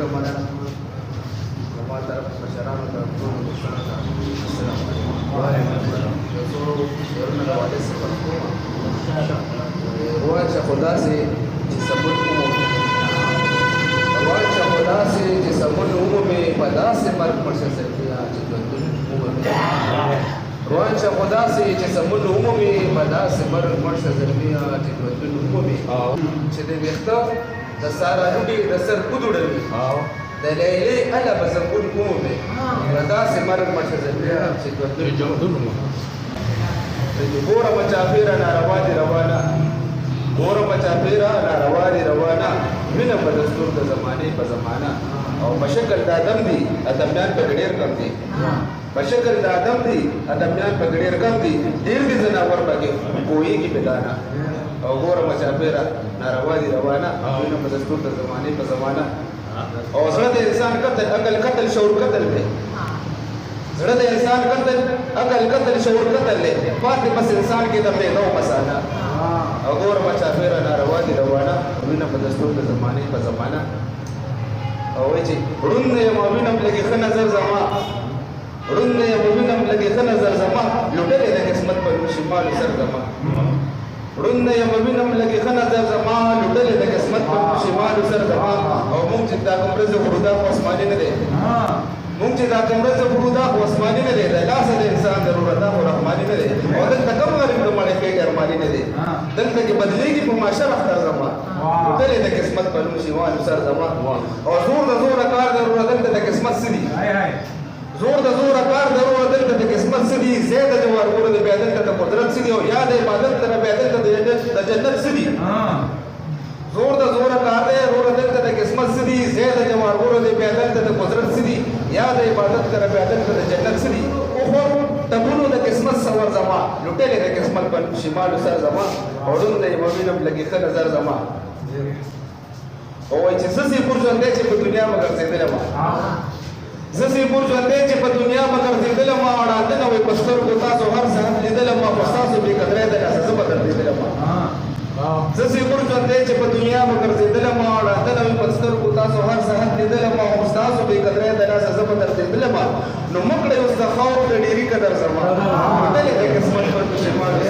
زمانه زما طرف مشرانو ته ټولو دوستانو ته السلام علیکم. یو څو شعرونه د والد څخه کوم وایي چې خو داسې چې سمون ومومي وایي چې خو داسې چې سمون ومومي په داسې مرګ مرشه سرفیا چې ژوندون ومومي وایي چې خو داسې چې سمون ومومي په داسې مرګ مرشه سرفیا چې ژوندون ومومي چې د ویښته د سارا لوډي د سر ودوړوي د لیلې اله به زنګون ومومي په داسې مرګ مرشه سرفیا چې ژوندون ومومي. ګوره مچاپیره ناروا دي روانه ګوره مچاپیره ناروا دي روانه مینه په دستور د زمانې په زمانه او په شکل د آدم دي ادمیان په ډېر کم دي په شکل د آدم دي ادمیان په ډېر کم دي ډېر دي ځناور پکې پوهېږي په دانه او ګوره مچاپیره ناروا دي روانه مینه په دستور د زمانې په زمانه او زړه د انسان قتل عقل قتل شعور قتل دی زړه د انسان قتل عقل قتل شعور قتل دی پاتې بس انسان کې د پیدا او مسانه او ګوره مچاپیره ناروا دي روانه مینه په دستور د زمانې په زمانه او وایي چې ړوند یم او وینم لږې ښه نظر زما ړوند یم او وینم لږې ښه نظر زما لوټلې د قسمت په شمال سر زما ړوند یم او وینم لږې ښه نظر زما لوټلې د قسمت په شمال سر زما او موږ چې دا کوم رزق خو دا خو اسماني نه دی موږ چې دا کوم رزق خو دا خو اسماني نه دی د لاسه د انسان ضرورت خو رحماني نه دی او دلته کوم غریب د مړی کېږي ارماني نه دی دلته کې بدلېږي په معاشر اختر زما لوټلې د قسمت په شمال سر زما او زور د زوره کار ضرورت دلته د قسمت څه دي زور د زوره کار ضرورت دلته د قسمت څه دي زید د جوار ګوره د بیا دلته د قدرت څه دي او یا د عبادت د بیا دلته د جنت څه دي زور د زوره کار دی ضرورت دلته د قسمت څه دي زید د جوار ګوره د بیا دلته د قدرت څه دي یا د عبادت د بیا دلته د جنت څه دي او خو تبونو د قسمت سور زما لوټلې د قسمت په شمال سر زما او ړوند یم او وینم لږې ښه نظر زما او وایي چې زه سې پور ژوندی چې په دنیا مه ګرځېدلی ما زه سې پور ژوندی چې په دنیا مه ګرځېدلی ما اړاندنه وایي په سترګو تاسو هر ساعت لیدلی ما خو ستاسو بې قدرۍ د لاسه زه به ګرځېدلی ما زه سې پور ژوندی چې په دنیا مه ګرځېدلی ما اړاندنه وایي په سترګو تاسو هر ساعت لیدلی ما خو ستاسو بې قدرۍ د لاسه زه به ګرځېدلی ما نو مه کړئ اوس د خاورو د ډېري قدر زما لوټلې د قسمت پر پښیمانه